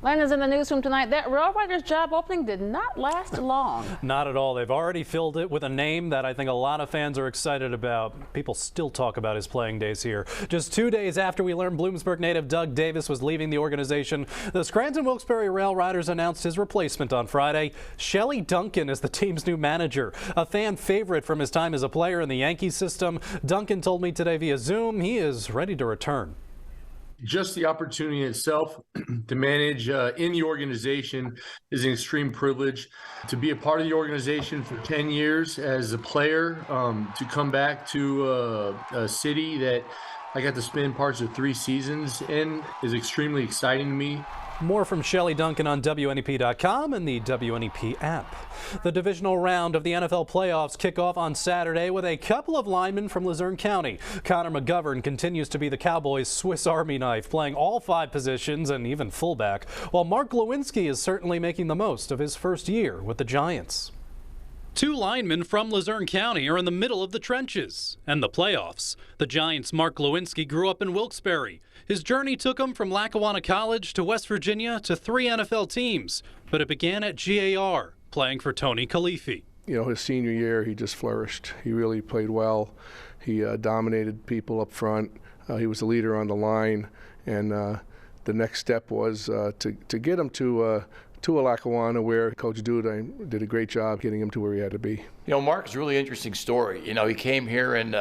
Landon's in the newsroom tonight. That Rail Riders job opening did not last long. Not at all. They've already filled it with a name that I think a lot of fans are excited about. People still talk about his playing days here. Just 2 days after we learned Bloomsburg native Doug Davis was leaving the organization, the Scranton-Wilkes-Barre Rail Riders announced his replacement on Friday. Shelley Duncan is the team's new manager. A fan favorite from his time as a player in the Yankees system, Duncan told me today via Zoom he is ready to return. Just the opportunity itself to manage in the organization is an extreme privilege. To be a part of the organization for 10 years as a player, to come back to a city that I got to spend parts of 3 seasons in is extremely exciting to me. More from Shelley Duncan on WNEP.com and the WNEP app. The divisional round of the NFL playoffs kick off on Saturday with a couple of linemen from Luzerne County. Connor McGovern continues to be the Cowboys' Swiss Army knife, playing all 5 positions and even fullback, while Mark Lewinsky is certainly making the most of his first year with the Giants. 2 linemen from Luzerne County are in the middle of the trenches and the playoffs. The Giants' Mark Lewinsky grew up in Wilkes-Barre. His journey took him from Lackawanna College to West Virginia to 3 NFL teams, but it began at GAR, playing for Tony Khalifi. You know, his senior year, he just flourished. He really played well. He dominated people up front. He was a leader on the line, and the next step was to get him to Lackawanna, where Coach Duda did a great job getting him to where he had to be. You know, Mark's a really interesting story. You know, he came here and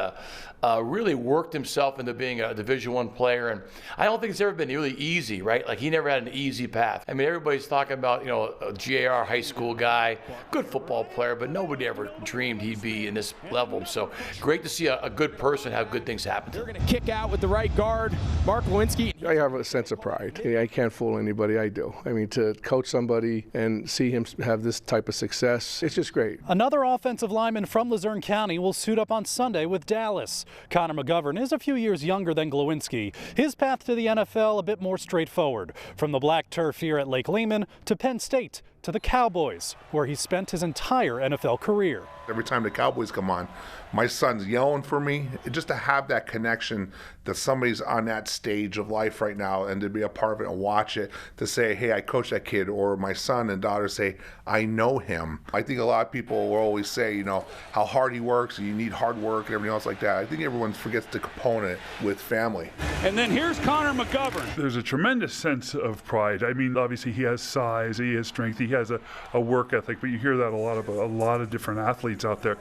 really worked himself into being a Division I player, and I don't think it's ever been really easy, right? Like, he never had an easy path. I mean, everybody's talking about, you know, a GAR high school guy, good football player, but nobody ever dreamed he'd be in this level. So great to see a good person have good things happen. They're going to kick out with the right guard, Mark Lewinsky. I have a sense of pride. I can't fool anybody. I do. I mean, to coach somebody and see him have this type of success, it's just great. Another offensive lineman from Luzerne County will suit up on Sunday with Dallas. Connor McGovern is a few years younger than Glowinski. His path to the NFL a bit more straightforward. From the black turf here at Lake Lehman to Penn State to the Cowboys, where he spent his entire NFL career. Every time the Cowboys come on, my son's yelling for me. Just to have that connection that somebody's on that stage of life right now and to be a part of it and watch it, to say, hey, I coach that kid, or my son and daughter say, I know him. I think a lot of people will always say, you know, how hard he works, and you need hard work and everything else like that. I think everyone forgets the component with family. And then here's Connor McGovern. There's a tremendous sense of pride. I mean, obviously he has size, he has strength, he has a work ethic, but you hear that a lot of different athletes out there.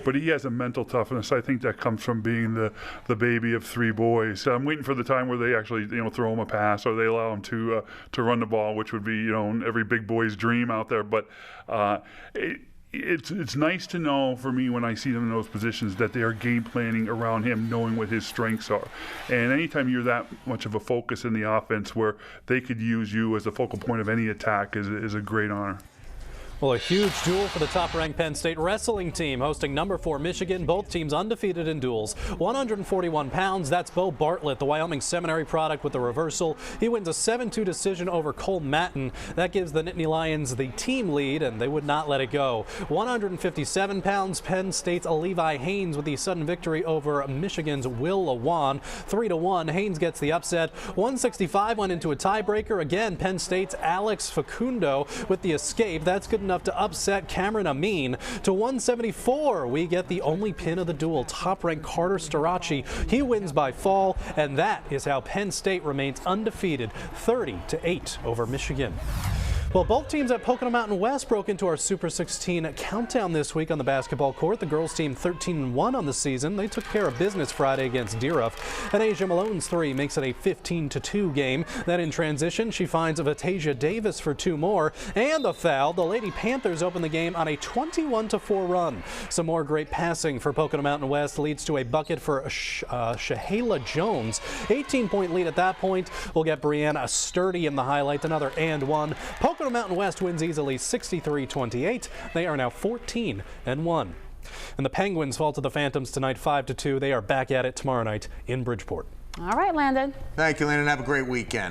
But he has a mental toughness. I think that comes from being the baby of 3 boys. So I'm waiting for the time where they actually, you know, throw him a pass or they allow him to run the ball, which would be, you know, every big boy's dream out there. But it's nice to know for me when I see them in those positions that they are game planning around him, knowing what his strengths are. And anytime you're that much of a focus in the offense where they could use you as the focal point of any attack is a great honor. Well, a huge duel for the top-ranked Penn State wrestling team hosting number 4 Michigan. Both teams undefeated in duels. 141 pounds. That's Bo Bartlett, the Wyoming Seminary product, with the reversal. He wins a 7-2 decision over Cole Matten. That gives the Nittany Lions the team lead, and they would not let it go. 157 pounds. Penn State's Levi Haynes with the sudden victory over Michigan's Will Lewan. 3-1. Haynes gets the upset. 165 went into a tiebreaker. Again, Penn State's Alex Facundo with the escape. That's good enough to upset Cameron Amin. To 174, we get the only pin of the duel, top-ranked Carter Starachi. He wins by fall, and that is how Penn State remains undefeated, 30-8 over Michigan. Well, both teams at Pocono Mountain West broke into our Super 16 countdown this week on the basketball court. The girls team 13-1 on the season. They took care of business Friday against Deeruff. And Asia Malone's 3 makes it a 15-2 game. Then in transition, she finds Vatasia Davis for 2 more. And the foul. The Lady Panthers open the game on a 21-4 run. Some more great passing for Pocono Mountain West leads to a bucket for Shahayla Jones. 18-point lead at that point. We'll get Brianna Sturdy in the highlights. Another and one. Pocono Mountain West wins easily 63-28. They are now 14-1. And the Penguins fall to the Phantoms tonight 5-2. They are back at it tomorrow night in Bridgeport. All right, Landon. Thank you, Landon. Have a great weekend.